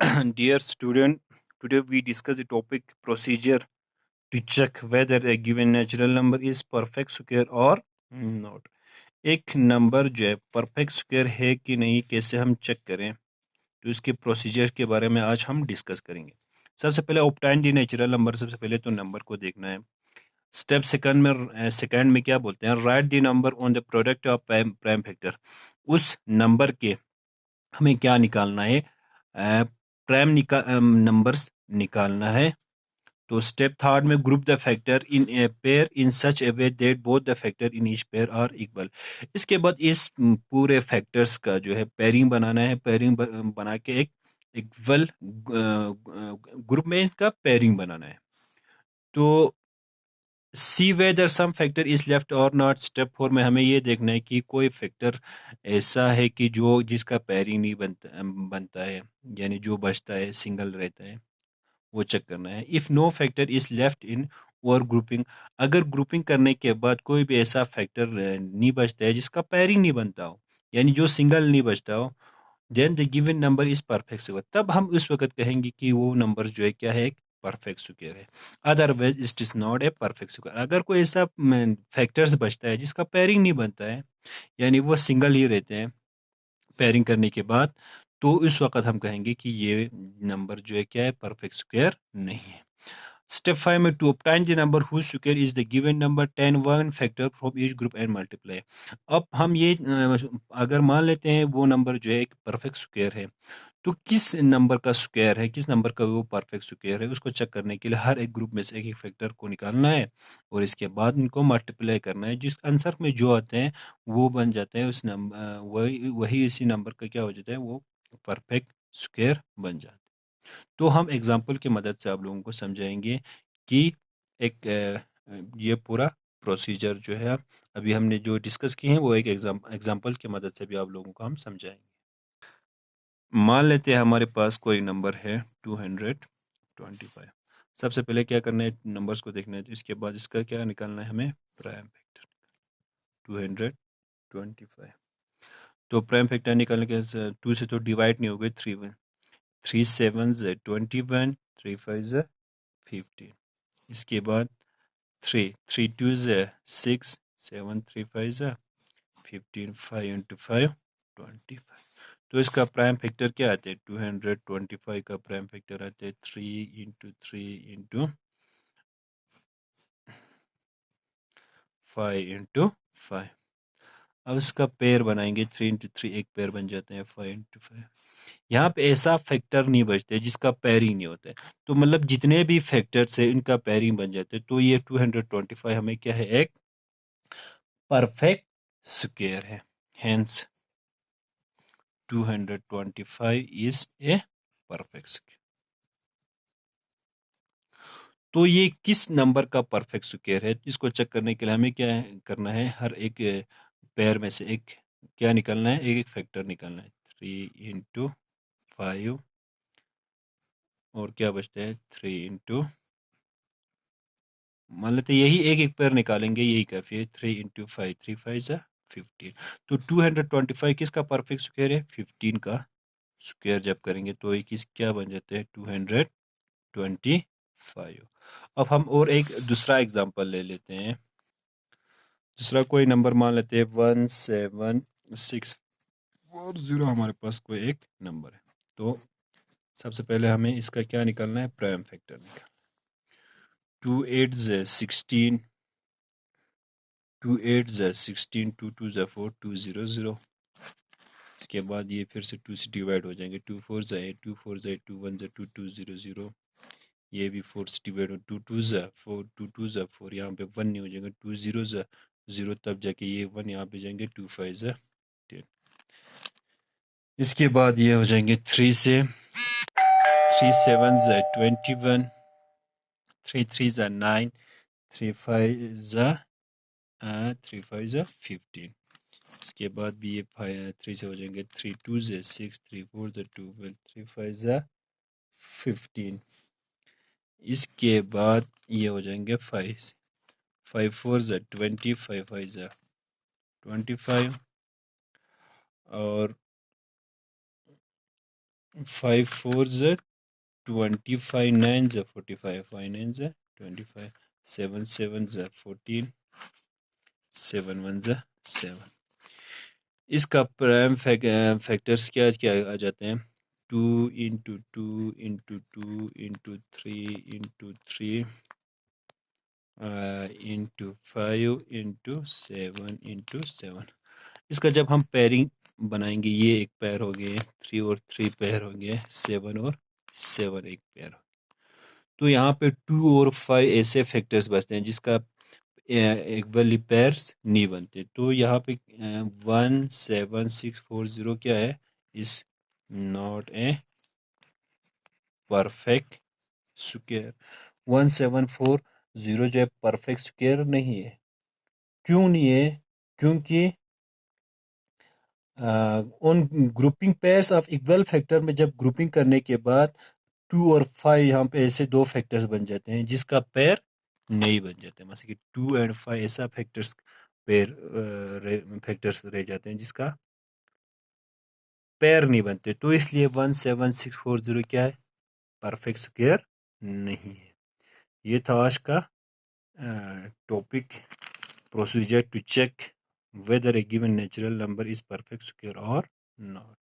Dear student, today we discuss the topic procedure to check whether a given natural number is perfect square or not. एक number जो है perfect square है कि नहीं कैसे हम चेक करें, तो इसके प्रोसीजर के बारे में आज हम डिस्कस करेंगे। सबसे पहले ऑब्टेन द नेचुरल नंबर, सबसे पहले तो नंबर को देखना है। स्टेप सेकंड में क्या बोलते हैं, right the number on the product of prime factor. उस नंबर के हमें क्या निकालना है, प्राइम नंबर्स निकालना है। तो स्टेप थर्ड में group the factor in a pair in such a way that both the factor in each pair are equal. इसके बाद इस पूरे फैक्टर्स का जो है पेयरिंग बनाना है। पेयरिंग बना के एक इक्वल ग्रुप में इसका पेयरिंग बनाना है। तो see whether some factor is left or not. Step 4 में हमें ये देखना है कि कोई फैक्टर ऐसा है कि जो जिसका पेयरिंग नहीं बनता है, यानी जो बचता है सिंगल रहता है, वो चेक करना है। If no factor is left in our grouping, अगर ग्रुपिंग करने के बाद कोई भी ऐसा फैक्टर नहीं बचता है जिसका पेयरिंग नहीं बनता हो, यानी जो सिंगल नहीं बचता हो, then the given number is perfect square. तब हम उस वक्त कहेंगे कि वो नंबर जो है क्या है, एक परफेक्ट स्क्वायर है। Otherwise it is not a perfect square. अगर कोई ऐसा फैक्टर्स बचता है जिसका पेयरिंग नहीं बनता है, यानी वो सिंगल ही रहते हैं पेयरिंग करने के बाद, तो उस वक्त हम कहेंगे कि ये नंबर जो है क्या है, परफेक्ट स्क्वायर नहीं है। स्टेप 5 में to obtain the number whose square is the given number 10 one factor from each group and multiply। अब हम ये अगर मान लेते हैं वो नंबर जो है एक परफेक्ट स्क्वायर है, तो किस नंबर का स्क्वायर है, किस नंबर का वो परफेक्ट स्क्वायर है, उसको चेक करने के लिए हर एक ग्रुप में से एक एक फैक्टर को निकालना है और इसके बाद उनको मल्टीप्लाई करना है। जिस आंसर में जो आते हैं वो बन जाते हैं उस नंबर, वही वही इसी नंबर का क्या हो जाता है, वो परफेक्ट स्क्वायर बन जाता है। तो हम एग्जाम्पल की मदद से आप लोगों को समझाएंगे कि एक ये पूरा प्रोसीजर जो है अभी हमने जो डिस्कस किए हैं वो एक एग्जाम्पल की मदद से भी आप लोगों को हम समझाएंगे। मान लेते हैं हमारे पास कोई नंबर है 225। सबसे पहले क्या करना है, नंबर्स को देखना है। तो इसके बाद इसका क्या निकालना है, हमें प्राइम फैक्टर 225। तो प्राइम फैक्टर निकालने के 2 से तो डिवाइड नहीं हो गए, 3 7 21, 3 5 15। इसके बाद 3 2 6, 7 3 5 15, 5 इंटू 5 25। तो इसका प्राइम फैक्टर क्या आते हैं, 225 का प्राइम फैक्टर आते हैं 3 इंटू 3 इंटू 5 इंटू 5। अब इसका पेयर बनाएंगे, 3 इंटू 3 एक पेयर बन जाते हैं, 5 इंटू 5। यहाँ पे ऐसा फैक्टर नहीं बचते जिसका पेयरिंग नहीं होता है। तो मतलब जितने भी फैक्टर्स है इनका पेयरिंग बन जाते हैं। तो ये 225 हमें क्या है, एक परफेक्ट स्क्वायर है। Hence 225 is a perfect square. तो ये किस नंबर का परफेक्ट स्क्वायर है, इसको चेक करने के लिए हमें क्या करना है, हर एक पेयर में से एक क्या निकालना है, एक एक फैक्टर निकालना है। 3 इंटू 5 और क्या बचता है, 3 इंटू, मान लेते हैं यही एक एक पेयर निकालेंगे, यही काफ़ी है। 3 इंटू 5, 3 5 15। तो 225 किसका परफेक्ट स्क्वायर है, 15 का स्क्वायर जब करेंगे तो ये किस क्या बन जाते हैं, 225। अब हम और एक दूसरा एग्जांपल ले लेते हैं। दूसरा कोई नंबर मान लेते हैं 17640, हमारे पास कोई एक नंबर है। तो सबसे पहले हमें इसका क्या निकालना है, प्राइम फैक्टर निकालना। 2 8 16, 2 8 16, 2 2 4, 2 0 0। इसके बाद ये फिर से 2 से डिवाइड हो जाएंगे, 2 4 8, 2 4 8, 2 1 2 2 0 0। ये भी 4 से डिवाइड हो, 2 2 4, 2 2 4, यहाँ पे 1 नहीं हो जाएगा, 2 0 0, तब जाके ये 1 यहाँ पे जाएंगे, 2 5 10। इसके बाद ये हो जाएंगे 3 से, 3 7 21, 3 3 9, 3 5 15। इसके बाद भी ये 3 से हो जाएंगे, 3 2 6, 3 4 12, 3 5 15। इसके बाद ये हो जाएंगे 5 5 4 20, 5 5 25। और 5 4 z 25 9 z 45 5 9 z 25 7 7 z 14 7 1 z 7। इसका प्राइम फैक्टर्स क्या क्या आ जाते हैं 2 into 2 into 2 into 3 into 3 into 5 into 7 into 7। इसका जब हम पेयरिंग बनाएंगे ये एक पेयर हो गए 3 और 3 पेयर हो गए 7 और 7 एक पेयर। तो यहाँ पे 2 और 5 ऐसे फैक्टर्स बचते हैं जिसका इक्वली पेयर्स नहीं बनते। तो यहाँ पे 17640 क्या है is not a perfect square. 1740 जो है परफेक्ट स्क्वायर नहीं है। क्यों नहीं है? क्योंकि उन grouping pairs of equal factor में जब ग्रुपिंग करने के बाद 2 और 5 यहाँ पे ऐसे दो फैक्टर्स बन जाते हैं जिसका पेयर नहीं बन जाते। मतलब कि 2 एंड 5 ऐसा फैक्टर्स पेयर फैक्टर्स रह जाते हैं जिसका पेयर नहीं बनते। तो इसलिए 17640 क्या है परफेक्ट स्क्वायर नहीं है। ये था आज का topic procedure to check whether a given natural number is perfect square or not.